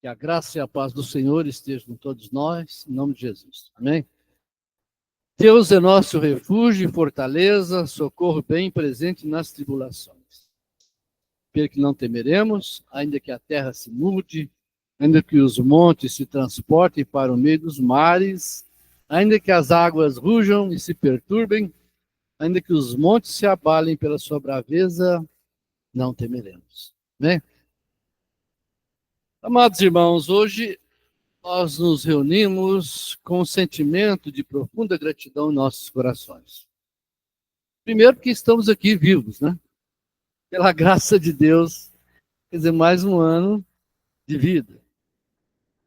Que a graça e a paz do Senhor estejam com todos nós, em nome de Jesus. Amém? Deus é nosso refúgio e fortaleza, socorro bem presente nas tribulações. Pelo que não temeremos, ainda que a terra se mude, ainda que os montes se transportem para o meio dos mares, ainda que as águas rujam e se perturbem, ainda que os montes se abalem pela sua braveza, não temeremos. Amém? Amados irmãos, hoje nós nos reunimos com um sentimento de profunda gratidão em nossos corações. Primeiro porque estamos aqui vivos, né? Pela graça de Deus, quer dizer, mais um ano de vida.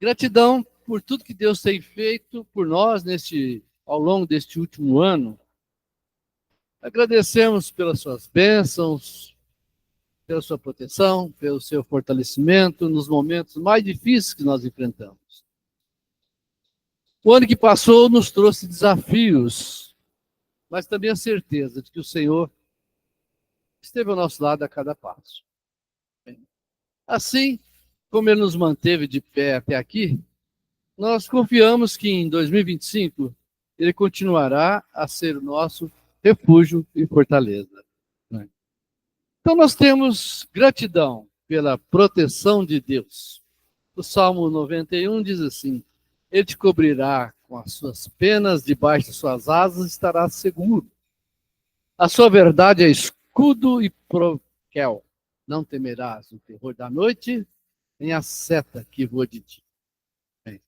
Gratidão por tudo que Deus tem feito por nós ao longo deste último ano. Agradecemos pelas suas bênçãos, pela sua proteção, pelo seu fortalecimento nos momentos mais difíceis que nós enfrentamos. O ano que passou nos trouxe desafios, mas também a certeza de que o Senhor esteve ao nosso lado a cada passo. Assim como Ele nos manteve de pé até aqui, nós confiamos que em 2025 Ele continuará a ser o nosso refúgio e fortaleza. Então nós temos gratidão pela proteção de Deus. O Salmo 91 diz assim: Ele te cobrirá com as suas penas, debaixo de suas asas estarás seguro. A sua verdade é escudo e broquel. Não temerás o terror da noite, nem a seta que voa de dia.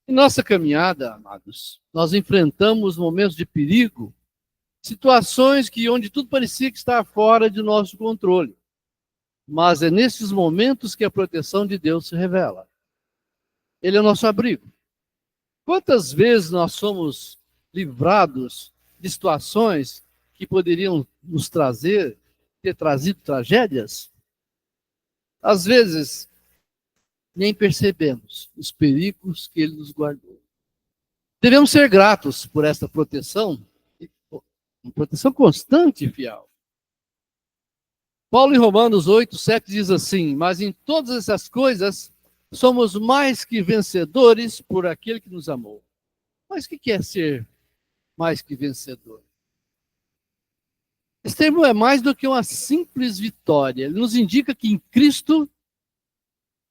Em nossa caminhada, amados, nós enfrentamos momentos de perigo, situações onde tudo parecia que estava fora de nosso controle. Mas é nesses momentos que a proteção de Deus se revela. Ele é o nosso abrigo. Quantas vezes nós somos livrados de situações que poderiam ter trazido tragédias? Às vezes, nem percebemos os perigos que Ele nos guardou. Devemos ser gratos por esta proteção, uma proteção constante e fiel. Paulo, em Romanos 8:7, diz assim: Mas em todas essas coisas somos mais que vencedores por aquele que nos amou. Mas o que é ser mais que vencedor? Esse termo é mais do que uma simples vitória. Ele nos indica que em Cristo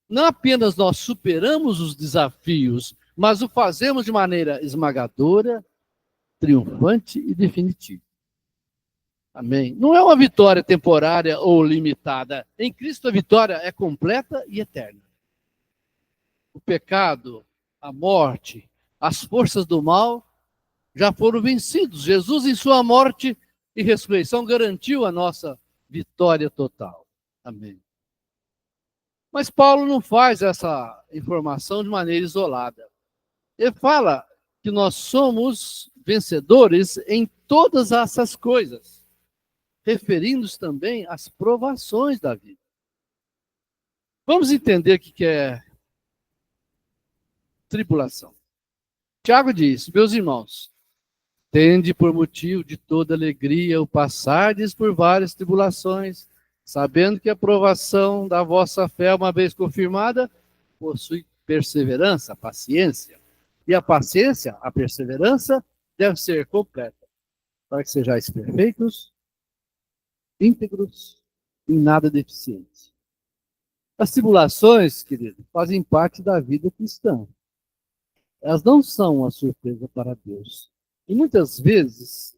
não apenas nós superamos os desafios, mas o fazemos de maneira esmagadora, triunfante e definitiva. Amém? Não é uma vitória temporária ou limitada. Em Cristo a vitória é completa e eterna. O pecado, a morte, as forças do mal já foram vencidos. Jesus, em sua morte e ressurreição, garantiu a nossa vitória total. Amém. Mas Paulo não faz essa informação de maneira isolada. Ele fala que nós somos vencedores em todas essas coisas, referindo-se também às provações da vida. Vamos entender o que é tribulação. Tiago diz: meus irmãos, tende por motivo de toda alegria o passardes por várias tribulações, sabendo que a provação da vossa fé, uma vez confirmada, possui perseverança, paciência. E a paciência, a perseverança, deve ser completa, para que sejais perfeitos, íntegros, em nada deficientes. As tribulações, querido, fazem parte da vida cristã. Elas não são uma surpresa para Deus. E muitas vezes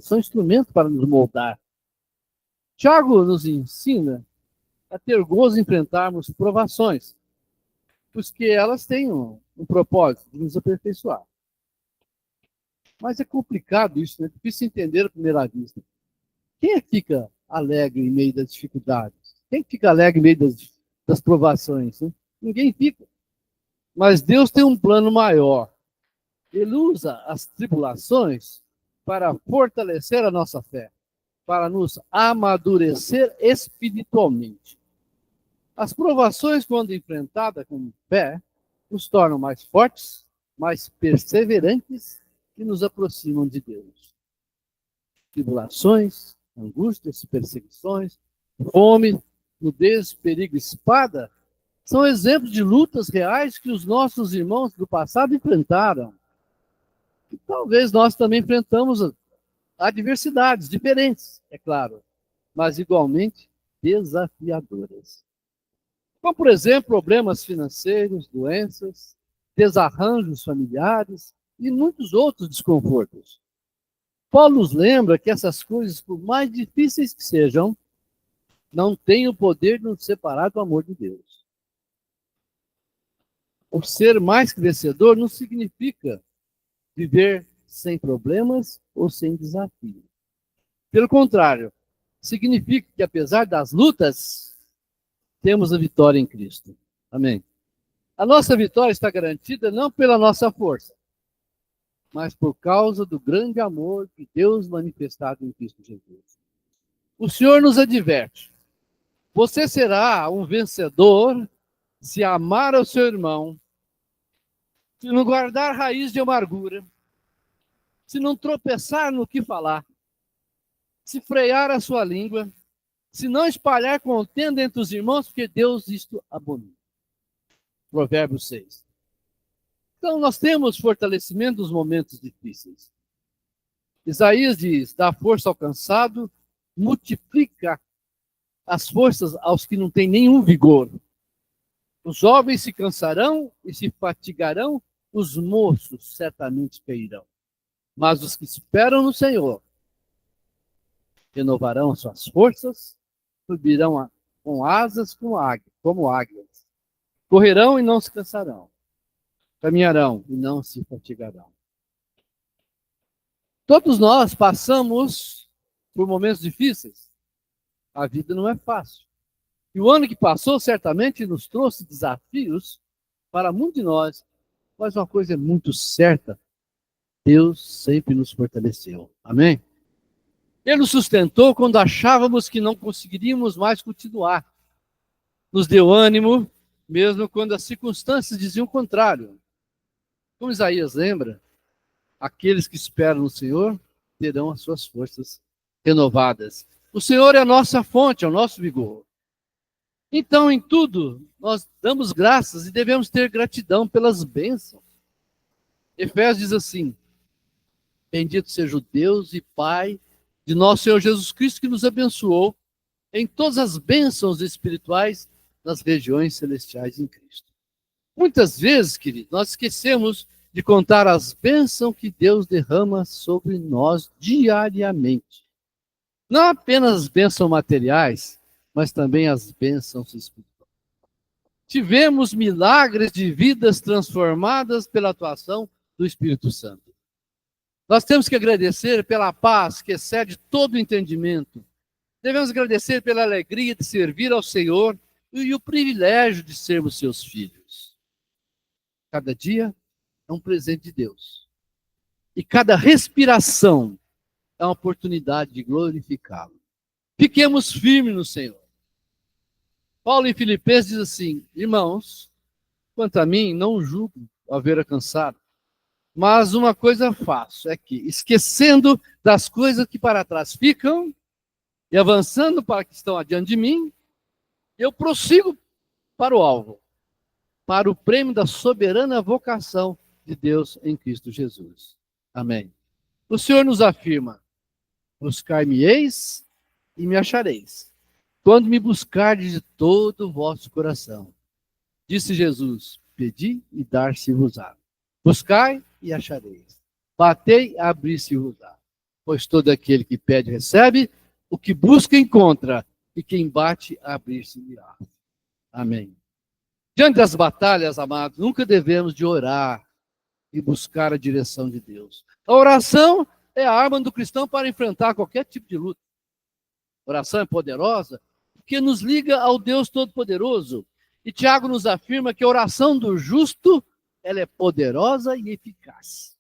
são instrumentos para nos moldar. Tiago nos ensina a ter gozo em enfrentarmos provações, porque elas têm um propósito de nos aperfeiçoar. Mas é complicado isso, né? É difícil entender à primeira vista. Quem é que fica alegre em meio das dificuldades? Quem fica alegre em meio das provações? Né? Ninguém fica. Mas Deus tem um plano maior. Ele usa as tribulações para fortalecer a nossa fé, para nos amadurecer espiritualmente. As provações, quando enfrentadas com fé, nos tornam mais fortes, mais perseverantes e nos aproximam de Deus. Tribulações, angústias, perseguições, fome, nudez, perigo, espada, São exemplos de lutas reais que os nossos irmãos do passado enfrentaram. E talvez nós também enfrentamos adversidades diferentes, é claro, mas igualmente desafiadoras. Como, por exemplo, problemas financeiros, doenças, desarranjos familiares e muitos outros desconfortos. Paulo nos lembra que essas coisas, por mais difíceis que sejam, não têm o poder de nos separar do amor de Deus. O ser mais que vencedor não significa viver sem problemas ou sem desafios. Pelo contrário, significa que apesar das lutas, temos a vitória em Cristo. Amém. A nossa vitória está garantida não pela nossa força, mas por causa do grande amor de Deus manifestado em Cristo Jesus. O Senhor nos adverte: você será um vencedor se amar ao seu irmão, se não guardar raiz de amargura, se não tropeçar no que falar, se frear a sua língua, se não espalhar contenda entre os irmãos, porque Deus isto abomina. Provérbios 6. Então, nós temos fortalecimento nos momentos difíceis. Isaías diz: dá força ao cansado, multiplica as forças aos que não têm nenhum vigor. Os jovens se cansarão e se fatigarão, os moços certamente cairão. Mas os que esperam no Senhor renovarão suas forças, subirão com asas como águias. Correrão e não se cansarão. Caminharão e não se fatigarão. Todos nós passamos por momentos difíceis. A vida não é fácil. E o ano que passou certamente nos trouxe desafios para muitos de nós. Mas uma coisa é muito certa: Deus sempre nos fortaleceu. Amém? Ele nos sustentou quando achávamos que não conseguiríamos mais continuar. Nos deu ânimo, mesmo quando as circunstâncias diziam o contrário. Como Isaías lembra, aqueles que esperam no Senhor terão as suas forças renovadas. O Senhor é a nossa fonte, é o nosso vigor. Então, em tudo, nós damos graças e devemos ter gratidão pelas bênçãos. Efésios diz assim: bendito seja o Deus e Pai de nosso Senhor Jesus Cristo, que nos abençoou em todas as bênçãos espirituais nas regiões celestiais em Cristo. Muitas vezes, queridos, nós esquecemos de contar as bênçãos que Deus derrama sobre nós diariamente. Não apenas as bênçãos materiais, mas também as bênçãos espirituais. Tivemos milagres de vidas transformadas pela atuação do Espírito Santo. Nós temos que agradecer pela paz que excede todo o entendimento. Devemos agradecer pela alegria de servir ao Senhor e o privilégio de sermos seus filhos. Cada dia é um presente de Deus. E cada respiração é uma oportunidade de glorificá-lo. Fiquemos firmes no Senhor. Paulo em Filipenses diz assim: irmãos, quanto a mim, não julgo haver alcançado, mas uma coisa faço, é que, esquecendo das coisas que para trás ficam e avançando para que estão adiante de mim, eu prossigo para o alvo, para o prêmio da soberana vocação de Deus em Cristo Jesus. Amém. O Senhor nos afirma: buscar-me-eis e me achareis, quando me buscardes de todo o vosso coração. Disse Jesus: pedi e dar-se-vos-á. Buscai e achareis. Batei, abri-se-vos-á. Pois todo aquele que pede, recebe, o que busca, encontra, e quem bate, abrir-se-lhe-á. Amém. Diante das batalhas, amados, nunca devemos de orar e buscar a direção de Deus. A oração é a arma do cristão para enfrentar qualquer tipo de luta. A oração é poderosa porque nos liga ao Deus Todo-Poderoso. E Tiago nos afirma que a oração do justo, ela é poderosa e eficaz.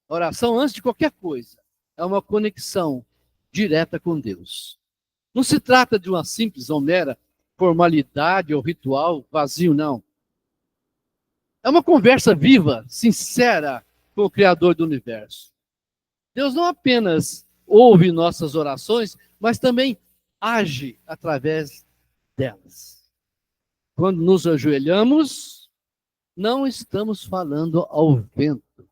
A oração, antes de qualquer coisa, é uma conexão direta com Deus. Não se trata de uma simples ou mera formalidade ou ritual vazio, não. É uma conversa viva, sincera com o Criador do universo. Deus não apenas ouve nossas orações, mas também age através delas. Quando nos ajoelhamos, não estamos falando ao vento,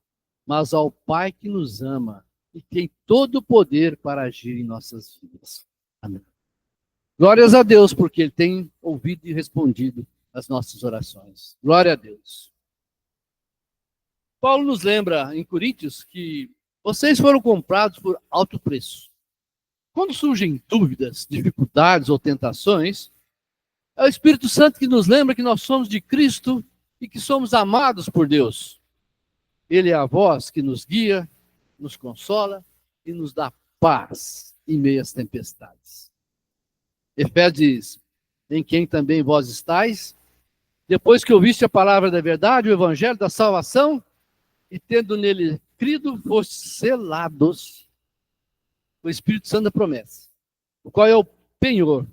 mas ao Pai que nos ama e tem todo o poder para agir em nossas vidas. Amém. Glórias a Deus, porque Ele tem ouvido e respondido às nossas orações. Glória a Deus. Paulo nos lembra em Coríntios que vocês foram comprados por alto preço. Quando surgem dúvidas, dificuldades ou tentações, é o Espírito Santo que nos lembra que nós somos de Cristo e que somos amados por Deus. Ele é a voz que nos guia, nos consola e nos dá paz em meio às tempestades. Efésios diz, em quem também vós estáis, depois que ouviste a palavra da verdade, o evangelho da salvação, e tendo nele crido, fostes selados o Espírito Santo da promessa, o qual é o penhor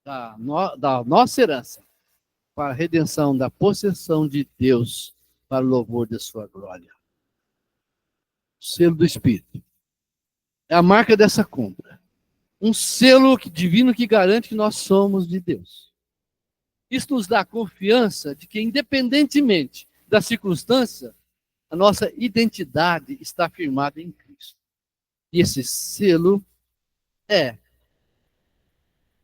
da nossa herança, para a redenção da possessão de Deus, para o louvor da sua glória. O selo do Espírito é a marca dessa compra. Um selo divino que garante que nós somos de Deus. Isso nos dá a confiança de que, independentemente da circunstância, a nossa identidade está firmada em Cristo. E esse selo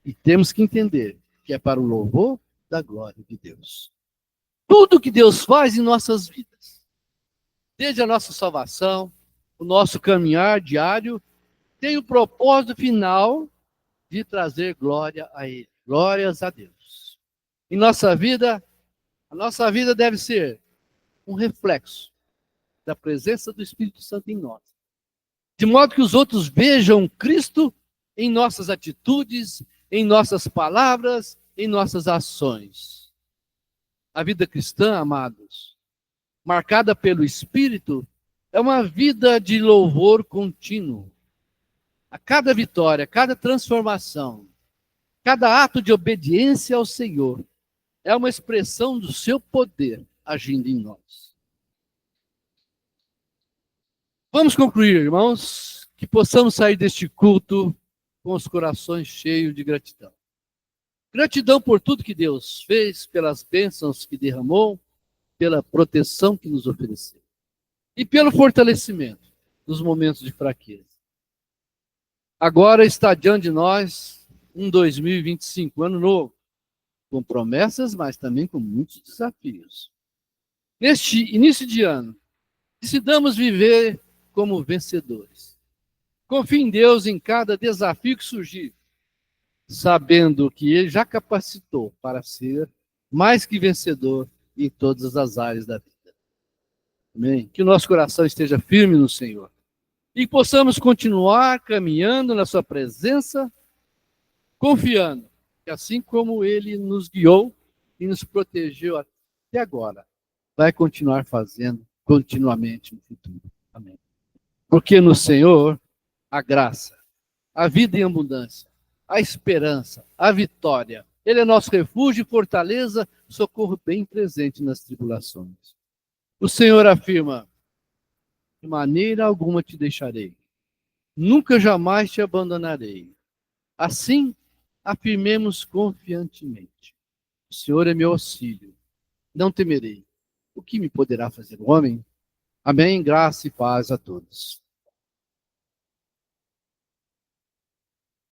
e temos que entender que é para o louvor da glória de Deus. Tudo que Deus faz em nossas vidas, desde a nossa salvação, o nosso caminhar diário, tem o propósito final de trazer glória a Ele. Glórias a Deus. Em nossa vida, a nossa vida deve ser um reflexo da presença do Espírito Santo em nós. De modo que os outros vejam Cristo em nossas atitudes, em nossas palavras, em nossas ações. A vida cristã, amados, marcada pelo Espírito, é uma vida de louvor contínuo. A cada vitória, a cada transformação, cada ato de obediência ao Senhor é uma expressão do seu poder agindo em nós. Vamos concluir, irmãos, que possamos sair deste culto com os corações cheios de gratidão. Gratidão por tudo que Deus fez, pelas bênçãos que derramou, pela proteção que nos ofereceu e pelo fortalecimento nos momentos de fraqueza. Agora está diante de nós um 2025, ano novo, com promessas, mas também com muitos desafios. Neste início de ano, decidamos viver como vencedores. Confie em Deus em cada desafio que surgir, sabendo que Ele já capacitou para ser mais que vencedor em todas as áreas da vida. Amém? Que o nosso coração esteja firme no Senhor e que possamos continuar caminhando na sua presença, confiando que assim como Ele nos guiou e nos protegeu até agora, vai continuar fazendo continuamente no futuro. Amém. Porque no Senhor a graça, a vida em abundância, a esperança, a vitória. Ele é nosso refúgio e fortaleza, socorro bem presente nas tribulações. O Senhor afirma, de maneira alguma te deixarei, nunca jamais te abandonarei. Assim, afirmemos confiantemente, o Senhor é meu auxílio, não temerei. O que me poderá fazer o homem? Amém, graça e paz a todos.